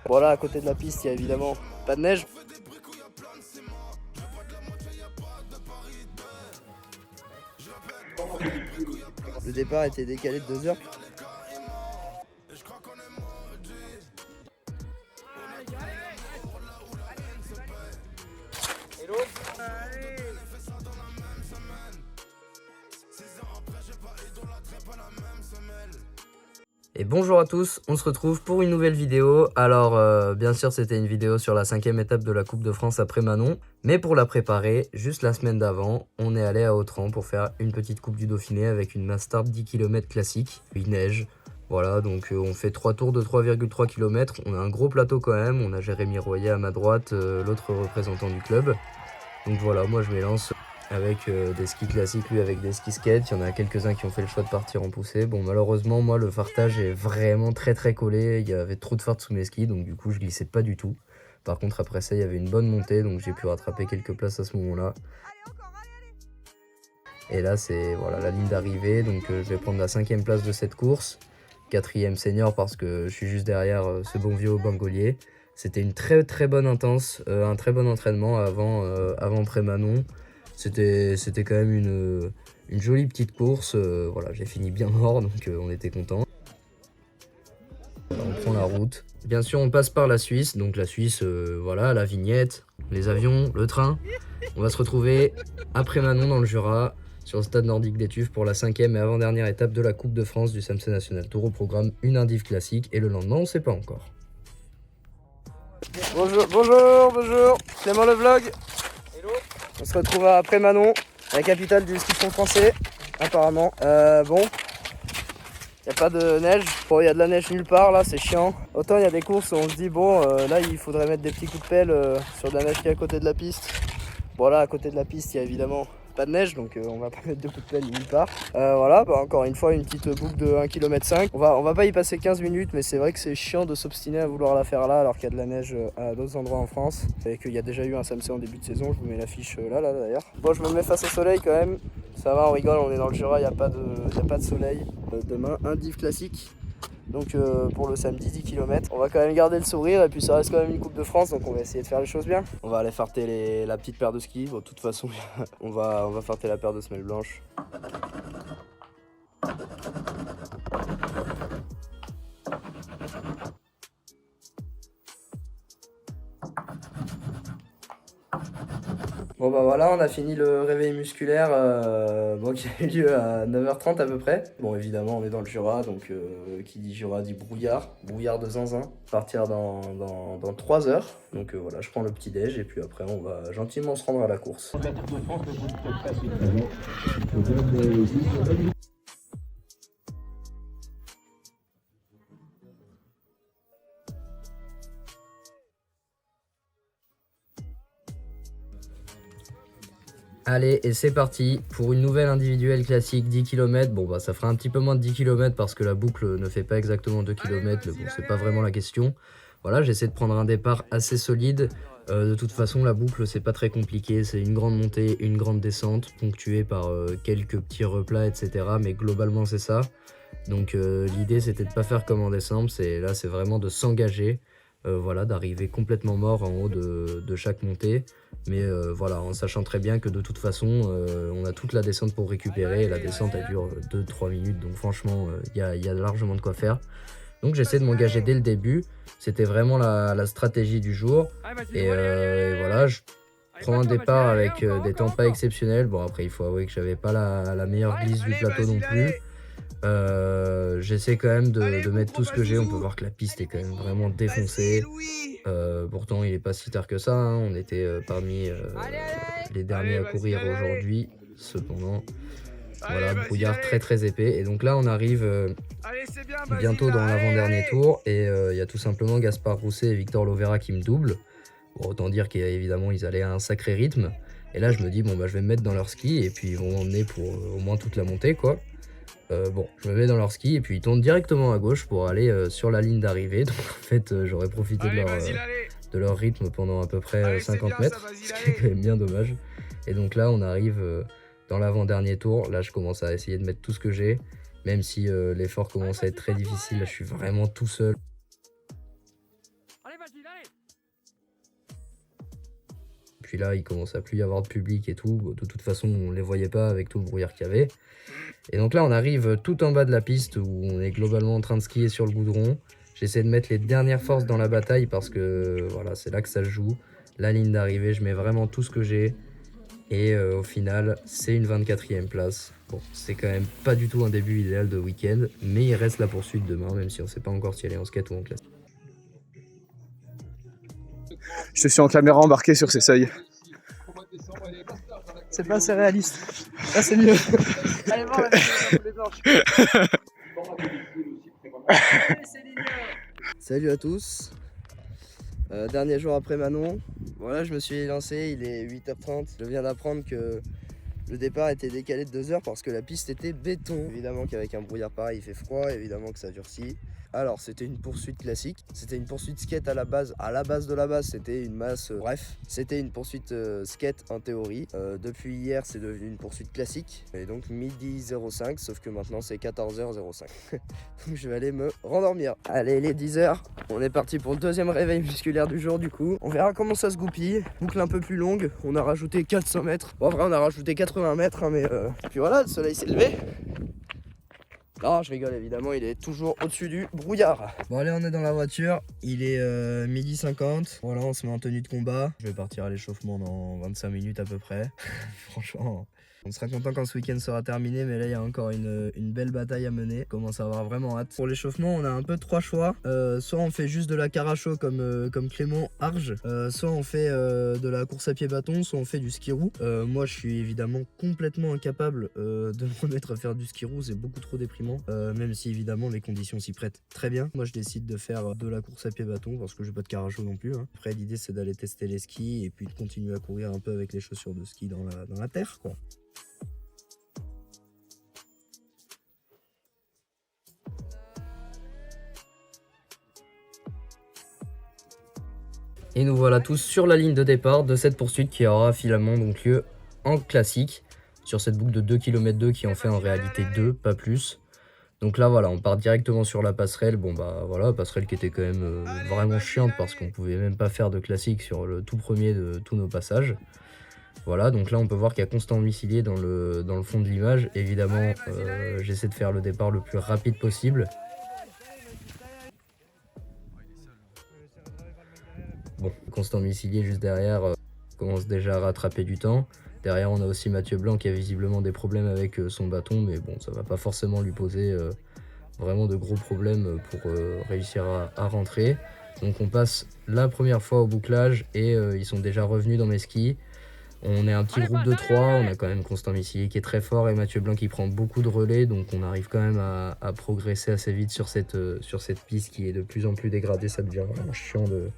Voilà, à côté de la piste, il y a évidemment pas de neige. Le départ était décalé de 2 heures. Et bonjour à tous, on se retrouve pour une nouvelle vidéo. Alors bien sûr c'était une vidéo sur la 5e étape de la Coupe de France après Manon. Mais pour la préparer, juste la semaine d'avant, on est allé à Autran pour faire une petite Coupe du Dauphiné avec une mass start 10 km classique. Il neige, voilà, donc on fait 3 tours de 3,3 km. On a un gros plateau quand même, on a Jérémy Royer à ma droite, l'autre représentant du club. Donc voilà, moi je m'élance avec des skis classiques, lui avec des skis skate. Il y en a quelques-uns qui ont fait le choix de partir en poussée. Bon, malheureusement, moi, le fartage est vraiment très collé. Il y avait trop de fart sous mes skis, donc du coup, je glissais pas du tout. Par contre, après ça, il y avait une bonne montée, donc j'ai pu rattraper quelques places à ce moment-là. Et là, c'est voilà, la ligne d'arrivée, donc je vais prendre la 5e place de cette course. 4e senior parce que je suis juste derrière ce bon vieux Bangolier. C'était une très bonne intense, un très bon entraînement avant Pré-Manon. C'était quand même une jolie petite course. Voilà, j'ai fini bien mort, donc on était content. On prend la route. Bien sûr, on passe par la Suisse. Donc la Suisse, voilà, la vignette, les avions, le train. On va se retrouver après Manon dans le Jura, sur le stade nordique d'Étuves pour la 5e et avant-dernière étape de la Coupe de France du SAMC National Tour. Au programme une indiv classique et le lendemain, on ne sait pas encore. Bonjour, Clément le vlog. Hello. On se retrouve après Manon, la capitale du ski de fond français, apparemment. Bon, il n'y a pas de neige. Bon, il y a de la neige nulle part, là, c'est chiant. Autant il y a des courses où on se dit, bon, là, il faudrait mettre des petits coups de pelle sur de la neige qui est à côté de la piste. Bon, là, à côté de la piste, il y a évidemment pas de neige, donc on va pas mettre de coups de pelle nulle part. Voilà, bah, encore une fois, une petite boucle de 1,5 km. On va pas y passer 15 minutes, mais c'est vrai que c'est chiant de s'obstiner à vouloir la faire là, alors qu'il y a de la neige à d'autres endroits en France. Et qu'il y a déjà eu un SAMC en début de saison, je vous mets l'affiche là d'ailleurs. Bon, je me mets face au soleil quand même. Ça va, on rigole, on est dans le Jura, il n'y a pas de soleil. Demain, un div classique. Donc pour le samedi 10 km, on va quand même garder le sourire et puis ça reste quand même une Coupe de France, donc on va essayer de faire les choses bien. On va aller farter la petite paire de skis. Bon, de toute façon on va farter la paire de semelles blanches. Bon bah voilà, on a fini le réveil musculaire qui a eu lieu à 9h30 à peu près. Bon évidemment on est dans le Jura, donc qui dit Jura dit brouillard de zinzin. Partir dans 3 heures, donc voilà, je prends le petit déj et puis après on va gentiment se rendre à la course. Allez, et c'est parti pour une nouvelle individuelle classique 10 km. Bon bah ça fera un petit peu moins de 10 km parce que la boucle ne fait pas exactement 2 km, mais bon c'est pas vraiment la question. Voilà, j'essaie de prendre un départ assez solide. De toute façon la boucle c'est pas très compliqué, c'est une grande montée, une grande descente, ponctuée par quelques petits replats etc. Mais globalement c'est ça. Donc l'idée c'était de pas faire comme en décembre, là c'est vraiment de s'engager. Voilà, d'arriver complètement mort en haut de chaque montée. Mais voilà, en sachant très bien que de toute façon, on a toute la descente pour récupérer. Et la descente, elle dure 2-3 minutes. Donc franchement, il y a largement de quoi faire. Donc j'essaie de m'engager dès le début. C'était vraiment la stratégie du jour. Et voilà, je prends un départ avec des temps pas exceptionnels. Bon, après, il faut avouer que j'avais pas la meilleure glisse du plateau non plus. J'essaie quand même de mettre tout ce que j'ai. On peut voir que la piste est quand même vraiment défoncée. Pourtant il est pas si tard que ça, hein. On était parmi les derniers à courir aujourd'hui. Cependant voilà, brouillard très épais. Et donc là on arrive bientôt dans l'avant-dernier tour. Et il y a tout simplement Gaspard Rousset et Victor Lovera qui me doublent. Bon, autant dire qu'évidemment ils allaient à un sacré rythme. Et là je me dis bon bah je vais me mettre dans leur ski. Et puis ils vont m'emmener pour au moins toute la montée quoi. Bon, je me mets dans leur ski et puis ils tournent directement à gauche pour aller sur la ligne d'arrivée. Donc en fait, j'aurais profité de leur rythme pendant à peu près 50 mètres, ce qui est quand même bien dommage. Et donc là, on arrive dans l'avant-dernier tour. Là, je commence à essayer de mettre tout ce que j'ai. Même si l'effort commence à être très difficile, là je suis vraiment tout seul. Puis là, il commence à plus y avoir de public et tout. De toute façon, on les voyait pas avec tout le brouillard qu'il y avait. Et donc là, on arrive tout en bas de la piste où on est globalement en train de skier sur le goudron. J'essaie de mettre les dernières forces dans la bataille parce que voilà, c'est là que ça se joue. La ligne d'arrivée, je mets vraiment tout ce que j'ai. Et au final, c'est une 24e place. Bon, c'est quand même pas du tout un début idéal de week-end, mais il reste la poursuite demain, même si on sait pas encore si elle est en skate ou en classe. Je suis en caméra embarquée sur ces seuils. C'est pas assez réaliste. Là, c'est mieux. Allez voir les blanches. Salut à tous. Dernier jour après Manon. Voilà, je me suis lancé, il est 8h30. Je viens d'apprendre que le départ était décalé de 2 heures parce que la piste était béton. Évidemment qu'avec un brouillard pareil, il fait froid, évidemment que ça durcit. Alors, c'était une poursuite classique. C'était une poursuite skate à la base. À la base de la base, c'était une masse. Bref, c'était une poursuite skate en théorie. Depuis hier, c'est devenu une poursuite classique. Et donc, midi 05, sauf que maintenant, c'est 14h05. Donc, je vais aller me rendormir. Allez, il est 10h. On est parti pour le deuxième réveil musculaire du jour, du coup. On verra comment ça se goupille. Boucle un peu plus longue. On a rajouté 400 mètres. Bon, en vrai, on a rajouté 80 mètres, hein, mais. Puis voilà, le soleil s'est levé. Non, je rigole évidemment, il est toujours au-dessus du brouillard. Bon allez, on est dans la voiture, il est midi 50. Voilà, on se met en tenue de combat. Je vais partir à l'échauffement dans 25 minutes à peu près. Franchement, on sera content quand ce week-end sera terminé, mais là il y a encore une belle bataille à mener. On commence à avoir vraiment hâte. Pour l'échauffement, on a un peu 3 choix. Soit on fait juste de la caracho comme Clément Arge, soit on fait de la course à pied bâton, soit on fait du ski roue. Moi je suis évidemment complètement incapable de me remettre à faire du ski roue, c'est beaucoup trop déprimant. Même si évidemment les conditions s'y prêtent très bien. Moi je décide de faire de la course à pied bâton parce que j'ai pas de caracho non plus, hein. Après l'idée c'est d'aller tester les skis et puis de continuer à courir un peu avec les chaussures de ski dans la terre quoi. Et nous voilà tous sur la ligne de départ de cette poursuite qui aura finalement donc lieu en classique sur cette boucle de 2 km 2 qui en fait en réalité 2, pas plus. Donc là voilà, on part directement sur la passerelle. Bon bah voilà, passerelle qui était quand même vraiment chiante parce qu'on pouvait même pas faire de classique sur le tout premier de tous nos passages. Voilà, donc là on peut voir qu'il y a Constant Missilier dans le fond de l'image. Évidemment, j'essaie de faire le départ le plus rapide possible. Bon, Constant Missilier juste derrière commence déjà à rattraper du temps. Derrière, on a aussi Mathieu Blanc qui a visiblement des problèmes avec son bâton, mais bon, ça va pas forcément lui poser vraiment de gros problèmes pour réussir à rentrer. Donc on passe la première fois au bouclage et ils sont déjà revenus dans mes skis. On est un petit groupe de 3, on a quand même Constant Missilier qui est très fort et Mathieu Blanc qui prend beaucoup de relais, donc on arrive quand même à progresser assez vite sur cette piste qui est de plus en plus dégradée. Ça devient vraiment chiant de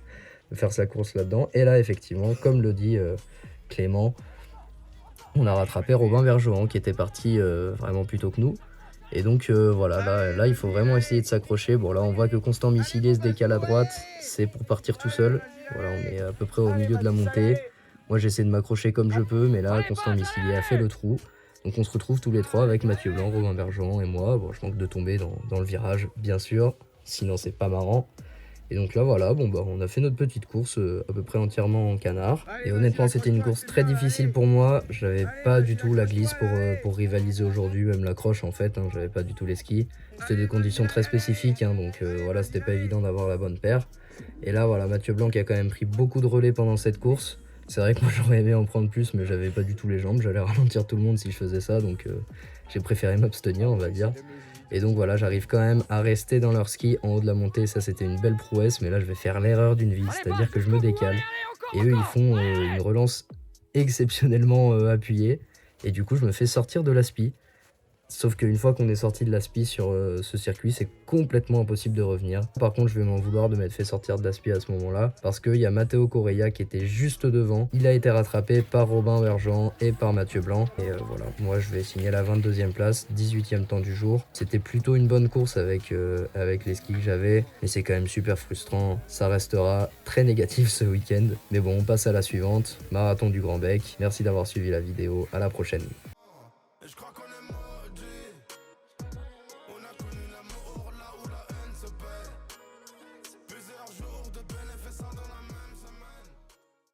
faire sa course là-dedans. Et là, effectivement, comme le dit Clément, on a rattrapé Robin Bergeron qui était parti vraiment plus tôt que nous. Et donc voilà, là il faut vraiment essayer de s'accrocher. Bon là on voit que Constant Missilier se décale à droite, c'est pour partir tout seul. Voilà, on est à peu près au milieu de la montée. Moi j'essaie de m'accrocher comme je peux, mais là Constant Missilier a fait le trou. Donc on se retrouve tous les trois avec Mathieu Blanc, Robin Bergeron et moi. Bon, je manque de tomber dans le virage, bien sûr, sinon c'est pas marrant. Et donc là voilà, bon bah on a fait notre petite course à peu près entièrement en canard. Et honnêtement c'était une course très difficile pour moi. J'avais pas du tout la glisse pour rivaliser aujourd'hui, même l'accroche en fait, hein, j'avais pas du tout les skis. C'était des conditions très spécifiques, hein, donc voilà, c'était pas évident d'avoir la bonne paire. Et là voilà, Mathieu Blanc qui a quand même pris beaucoup de relais pendant cette course. C'est vrai que moi j'aurais aimé en prendre plus, mais j'avais pas du tout les jambes, j'allais ralentir tout le monde si je faisais ça, donc j'ai préféré m'abstenir on va dire. Et donc voilà, j'arrive quand même à rester dans leur ski en haut de la montée. Ça, c'était une belle prouesse. Mais là, je vais faire l'erreur d'une vie. C'est-à-dire que je me décale. Et eux, ils font une relance exceptionnellement appuyée. Et du coup, je me fais sortir de la spi. Sauf qu'une fois qu'on est sorti de la spi sur ce circuit, c'est complètement impossible de revenir. Par contre, je vais m'en vouloir de m'être fait sortir de la spi à ce moment-là. Parce qu'il y a Matteo Correia qui était juste devant. Il a été rattrapé par Robin Bergeron et par Mathieu Blanc. Et voilà, moi je vais signer la 22e place, 18e temps du jour. C'était plutôt une bonne course avec les skis que j'avais. Mais c'est quand même super frustrant. Ça restera très négatif ce week-end. Mais bon, on passe à la suivante. Marathon du Grand Bec. Merci d'avoir suivi la vidéo. À la prochaine.